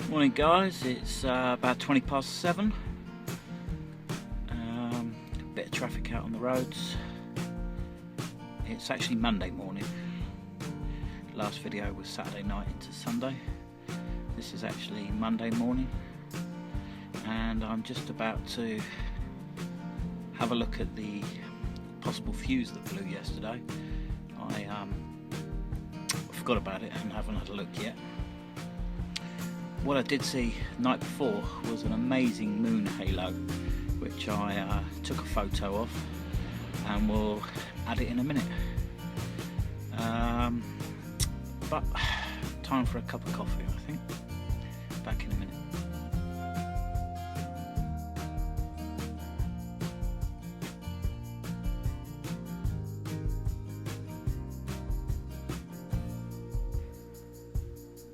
Morning guys, it's about 20 past 7. Bit of traffic out on the roads. It's actually Monday morning. Last video was Saturday night into Sunday. This is actually Monday morning, and I'm just about to have a look at the possible fuse that blew yesterday. I forgot about it and haven't had a look yet. What I did see the night before was an amazing moon halo, which I took a photo of and will add it in a minute. But time for a cup of coffee, I think. Back in a minute.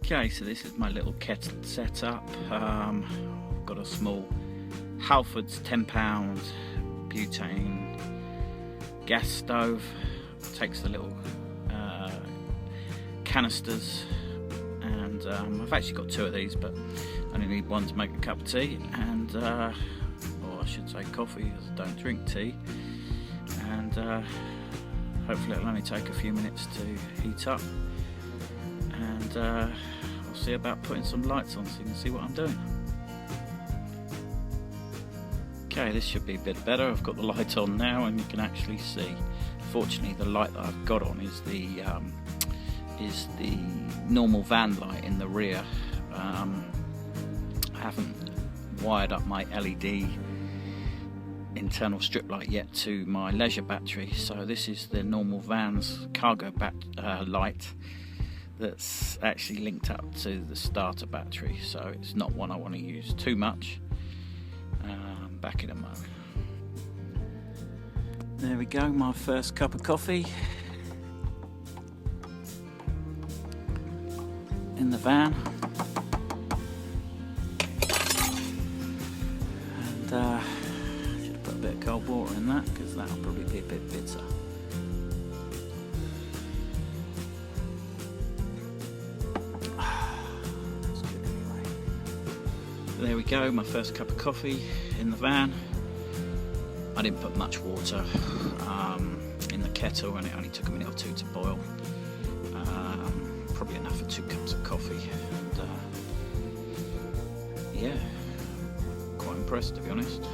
Okay, so this is my little kettle setup. I've got a small Halford's £10 butane gas stove. Takes the little canisters, and I've actually got two of these, but I only need one to make a cup of tea, and or I should say coffee, as I don't drink tea. And hopefully it'll only take a few minutes to heat up, and I'll see about putting some lights on so you can see what I'm doing. Okay, this should be a bit better. I've got the light on now and you can actually see. Fortunately, the light that I've got on is the normal van light in the rear. I haven't wired up my LED internal strip light yet to my leisure battery, so this is the normal van's cargo light that's actually linked up to the starter battery, so it's not one I want to use too much. Back in a moment. There we go, my first cup of coffee in the van, and should have put a bit of cold water in that because that'll probably be a bit bitter. That's good anyway. There we go, my first cup of coffee in the van. I didn't put much water in the kettle, and it only took a minute or two to boil. Probably enough for 2 cups of coffee, and yeah, quite impressed to be honest.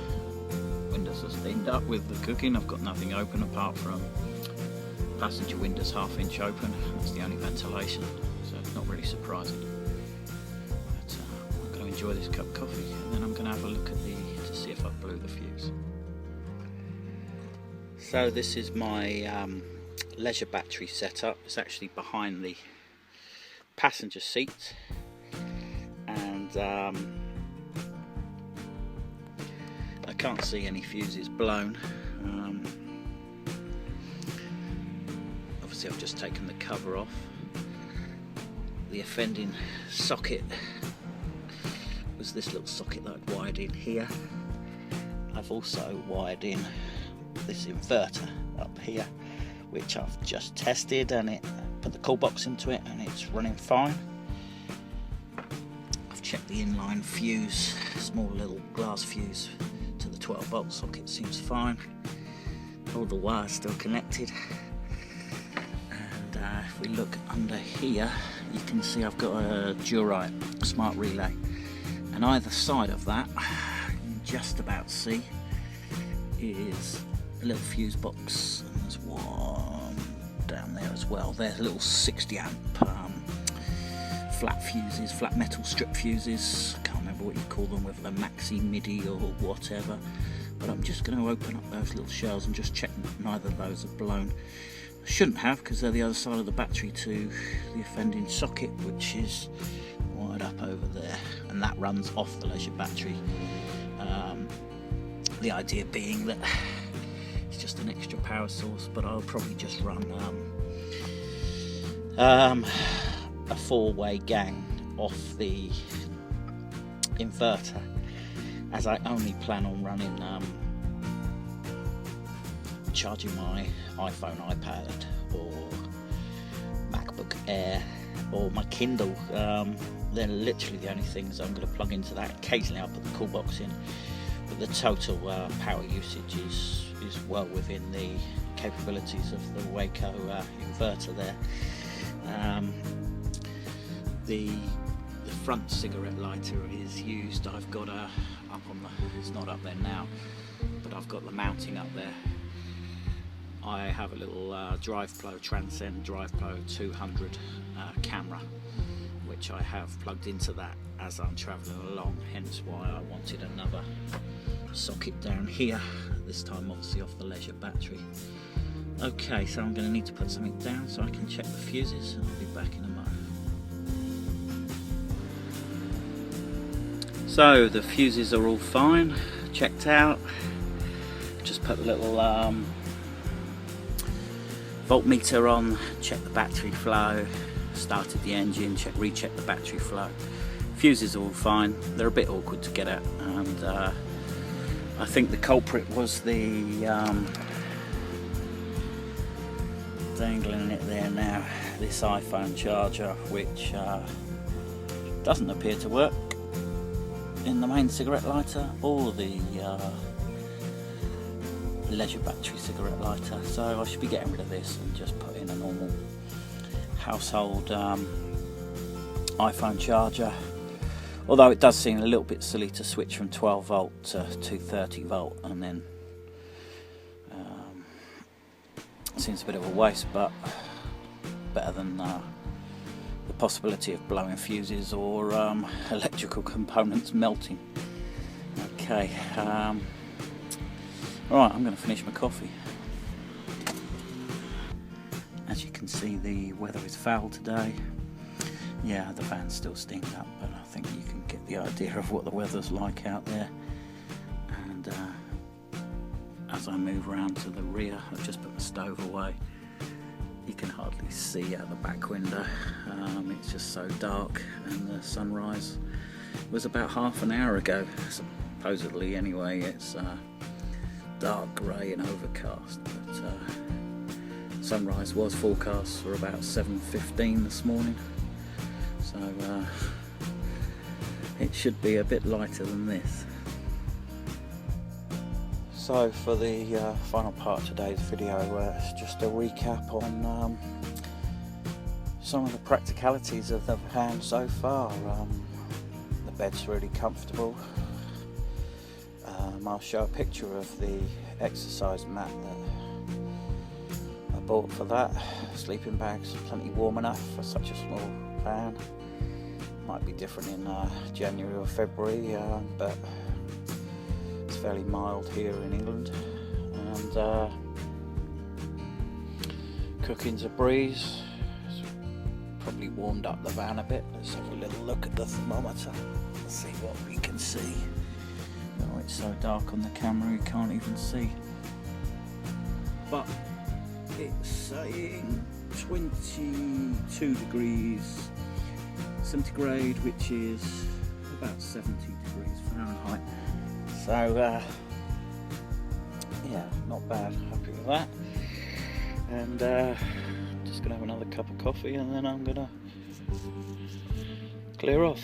Windows are steamed up with the cooking. I've got nothing open apart from passenger windows 1/2 inch open. That's the only ventilation, so it's not really surprising. But I'm going to enjoy this cup of coffee, and then I'm going to have a look at to see if I blew the fuse. So this is my leisure battery setup. It's actually behind the passenger seat, and I can't see any fuses blown. Obviously I've just taken the cover off. The offending socket was this little socket that I'd wired in here. I've also wired in this inverter up here, which I've just tested, and it put the cool box into it and it's running fine. I've checked the inline fuse, small little glass fuse to the 12 volt socket, seems fine. All the wires still connected, and if we look under here you can see I've got a Durite smart relay, and either side of that, you can just about see, is a little fuse box, and there's one down there as well. They're little 60 amp flat fuses, flat metal strip fuses. I can't remember what you call them, whether they're maxi, midi or whatever, but I'm just going to open up those little shells and just check that neither of those are blown. I shouldn't have, because they're the other side of the battery to the offending socket, which is wired up over there, and that runs off the leisure battery. The idea being that it's just an extra power source, but I'll probably just run a 4-way gang off the inverter, as I only plan on running charging my iPhone, iPad or MacBook Air or my Kindle they're literally the only things I'm going to plug into that. Occasionally I'll put the cool box in, but the total power usage is well within the capabilities of the Waco inverter there. The front cigarette lighter is used. I've got up on the, it's not up there now, but I've got the mounting up there. I have a little Transcend DrivePro 200 camera, which I have plugged into that as I'm travelling along, hence why I wanted another socket down here, this time obviously off the leisure battery. Okay, so I'm going to need to put something down so I can check the fuses, and I'll be back in a moment. So the fuses are all fine, checked out. Just put the little voltmeter on, check the battery flow, started the engine, recheck the battery flow. Fuses are all fine. They're a bit awkward to get at, and I think the culprit was the dangling it there now, this iPhone charger, which doesn't appear to work in the main cigarette lighter or the leisure battery cigarette lighter, so I should be getting rid of this and just put in a normal household iPhone charger, although it does seem a little bit silly to switch from 12 volt to 230 volt, and then seems a bit of a waste, but better than the possibility of blowing fuses or electrical components melting. Okay, alright, I'm going to finish my coffee. As you can see, the weather is foul today. Yeah, the van's still steamed up, but I think you can get the idea of what the weather's like out there. And as I move around to the rear, I've just put my stove away. You can hardly see out the back window. It's just so dark, and the sunrise was about half an hour ago, supposedly anyway. It's dark grey and overcast, but sunrise was forecast for about 7:15 this morning, so it should be a bit lighter than this. So for the final part of today's video, it's just a recap on some of the practicalities of the van so far. The bed's really comfortable. I'll show a picture of the exercise mat that I bought for that. Sleeping bags plenty warm enough for such a small van. Might be different in January or February, but it's fairly mild here in England. And cooking's a breeze. It's probably warmed up the van a bit. Let's have a little look at the thermometer. Let's see what we can see. Oh, it's so dark on the camera you can't even see. But it's saying 22 degrees centigrade, which is about 70 degrees Fahrenheit. So yeah, not bad, happy with that. And just gonna have another cup of coffee, and then I'm gonna clear off.